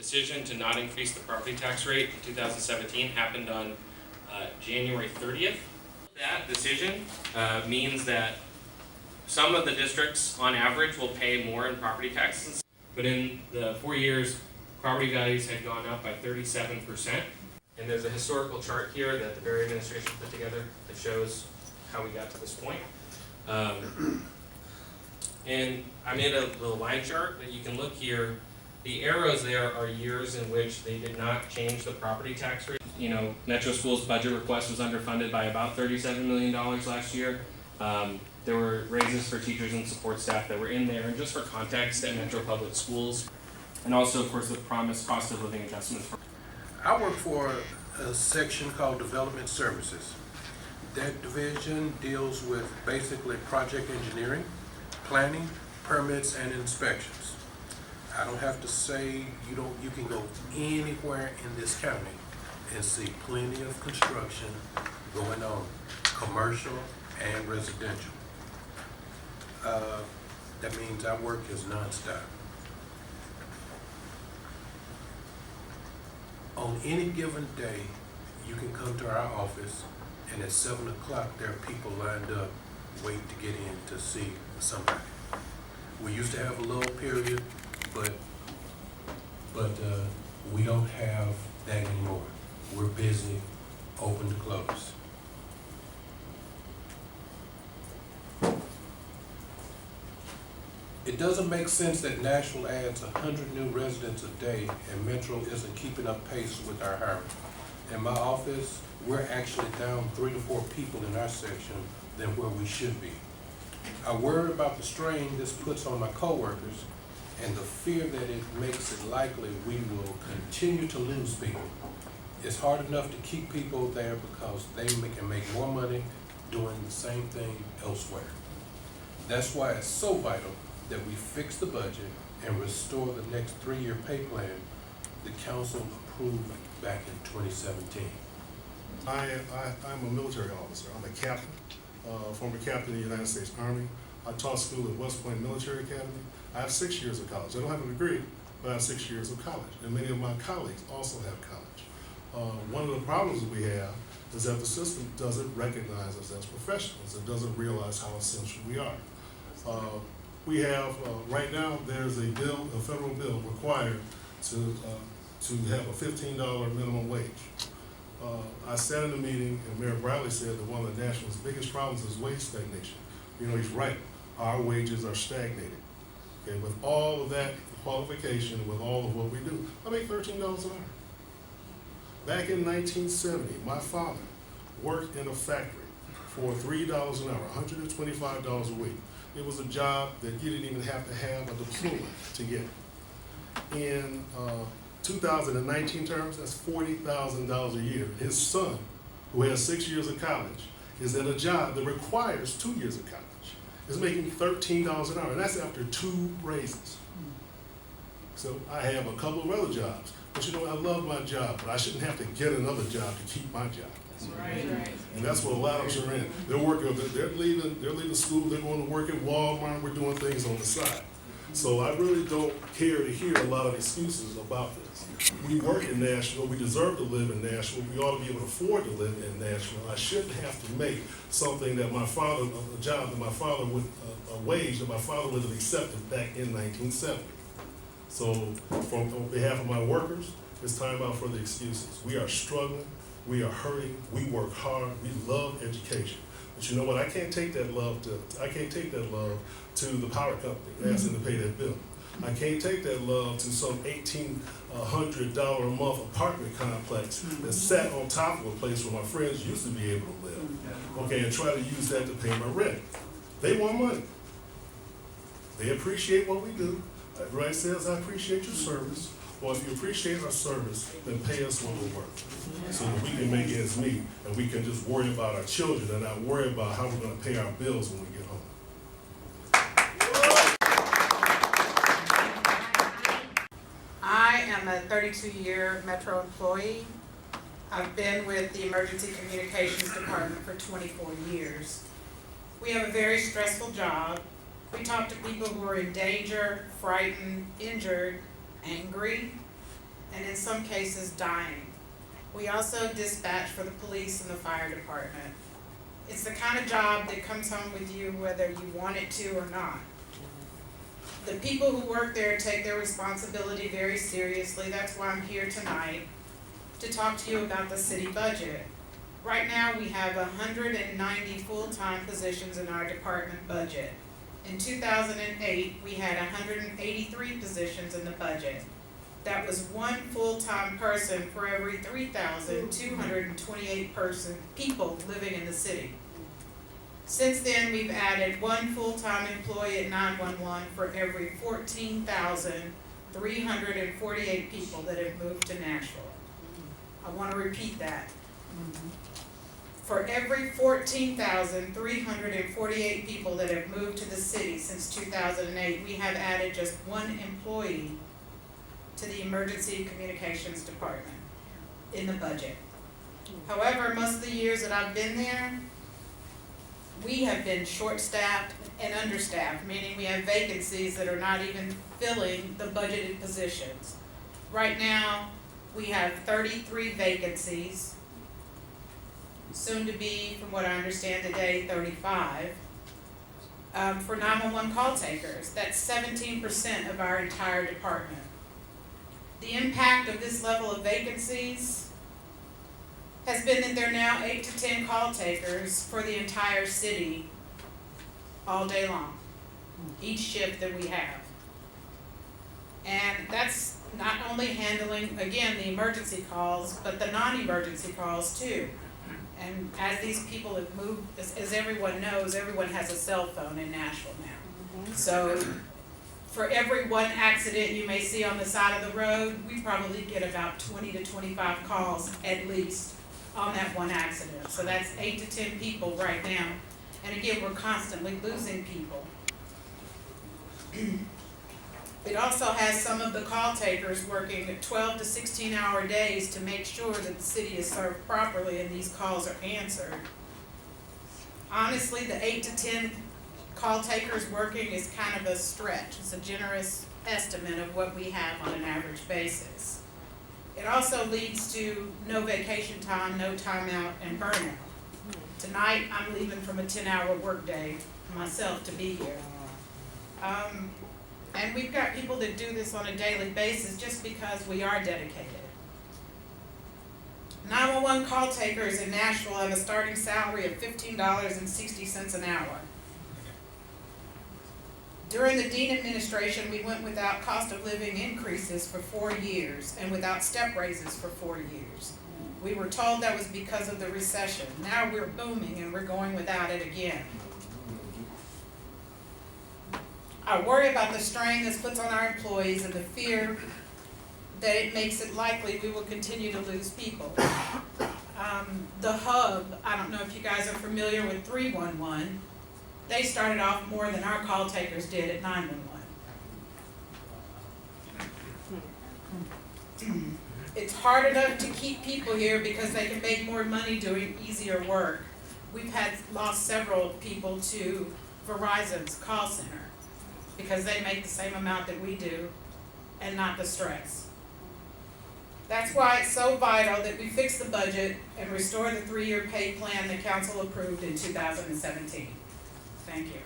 decision to not increase the property tax rate in 2017 happened on January 30th. That decision means that some of the districts on average will pay more in property taxes, but in the 4 years, property values had gone up by 37%. And there's a historical chart here that the Berry administration put together that shows how we got to this point. And I made a little line chart that you can look here. The arrows there are years in which they did not change the property tax rate. You know, Metro School's budget request was underfunded by about $37 million last year. There were raises for teachers and support staff that were in there, and just for context, at Metro Public Schools, and also, of course, the promised cost of living adjustments. I work for a section called Development Services. That division deals with basically project engineering, planning, permits, and inspections. I don't have to say you can go anywhere in this county and see plenty of construction going on, commercial and residential. That means our work is nonstop. On any given day, you can come to our office, and at 7 o'clock, there are people lined up waiting to get in to see somebody. We used to have a lull period, but we don't have that anymore. We're busy, open to close. It doesn't make sense that Nashville adds 100 new residents a day and Metro isn't keeping up pace with our hiring. In my office, we're actually down 3 to 4 people in our section than where we should be. I worry about the strain this puts on my coworkers and the fear that it makes it likely we will continue to lose people. It's hard enough to keep people there because they can make more money doing the same thing elsewhere. That's why it's so vital that we fix the budget and restore the next 3-year pay plan the council approved back in 2017. I'm a military officer. I'm a captain, former captain of the United States Army. I taught school at West Point Military Academy. I have 6 years of college. I don't have a degree, but I have 6 years of college. And many of my colleagues also have college. One of the problems that we have is that the system doesn't recognize us as professionals. It doesn't realize how essential we are. We have, right now, there's a federal bill required to have a $15 minimum wage. I sat in a meeting and Mayor Bradley said that one of the Nashville's biggest problems is wage stagnation. You know, he's right. Our wages are stagnated. Okay, with all of that qualification, with all of what we do, I make $13 an hour. Back in 1970, my father worked in a factory for $3 an hour, $125 a week. It was a job that you didn't even have to have a diploma to get. In 2019 terms, that's $40,000 a year. His son, who has 6 years of college, is in a job that requires 2 years of college, is making $13 an hour, and that's after 2 raises. So I have a couple of other jobs, but you know, I love my job, but I shouldn't have to get another job to keep my job. Right. And that's what a lot of us are in. They're working, they're leaving school, they're going to work at Walmart, we're doing things on the side. So I really don't care to hear a lot of excuses about this. We work in Nashville, we deserve to live in Nashville, we ought to be able to afford to live in Nashville. I shouldn't have to make something that my father, a job that my father would, a wage that my father would have accepted back in 1970. So on behalf of my workers, it's time out for the excuses. We are struggling. We are hurting. We work hard. We love education. But you know what? I can't take that love to the power company asking to pay that bill. I can't take that love to some $1,800 a month apartment complex that sat on top of a place where my friends used to be able to live. Okay, and try to use that to pay my rent. They want money. They appreciate what we do. Everybody says, I appreciate your service. Well, if you appreciate our service, then pay us when we work, so that we can make ends meet, and we can just worry about our children and not worry about how we're going to pay our bills when we get home. I am a 32-year Metro employee. I've been with the Emergency Communications Department for 24 years. We have a very stressful job. We talk to people who are in danger, frightened, injured, angry, and in some cases dying. We also dispatch for the police and the fire department. It's the kind of job that comes home with you whether you want it to or not. The people who work there take their responsibility very seriously. That's why I'm here tonight, to talk to you about the city budget. Right now, we have 190 full-time positions in our department budget. In 2008, we had 183 positions in the budget. That was one full-time person for every 3,228 people living in the city. Since then, we've added one full-time employee at 911 for every 14,348 people that have moved to Nashville. I want to repeat that. For every 14,348 people that have moved to the city since 2008, we have added just one employee to the Emergency Communications Department in the budget. However, most of the years that I've been there, we have been short-staffed and understaffed, meaning we have vacancies that are not even filling the budgeted positions. Right now, we have 33 vacancies, soon to be, from what I understand today, 35, for 911 call takers. That's 17% of our entire department. The impact of this level of vacancies has been that there are now 8 to 10 call takers for the entire city all day long, each shift that we have. And that's not only handling, again, the emergency calls, but the non-emergency calls too. And as these people have moved, as everyone knows, everyone has a cell phone in Nashville now. So for every one accident you may see on the side of the road, we probably get about 20 to 25 calls at least on that one accident. So that's 8 to 10 people right now. And again, we're constantly losing people. It also has some of the call takers working 12 to 16-hour days to make sure that the city is served properly and these calls are answered. Honestly, the 8 to 10 call takers working is kind of a stretch. It's a generous estimate of what we have on an average basis. It also leads to no vacation time, no time out, and burnout. Tonight, I'm leaving from a 10-hour workday myself to be here. And we've got people that do this on a daily basis just because we are dedicated. 911 call takers in Nashville have a starting salary of $15.60 an hour. During the Dean administration, we went without cost of living increases for 4 years and without step raises for 4 years. We were told that was because of the recession. Now we're booming and we're going without it again. I worry about the strain this puts on our employees and the fear that it makes it likely we will continue to lose people. The hub, I don't know if you guys are familiar with 311, they started off more than our call takers did at 911. It's hard enough to keep people here because they can make more money doing easier work. We've lost several people to Verizon's call center because they make the same amount that we do and not the stress. That's why it's so vital that we fix the budget and restore the 3-year pay plan the council approved in 2017. Thank you.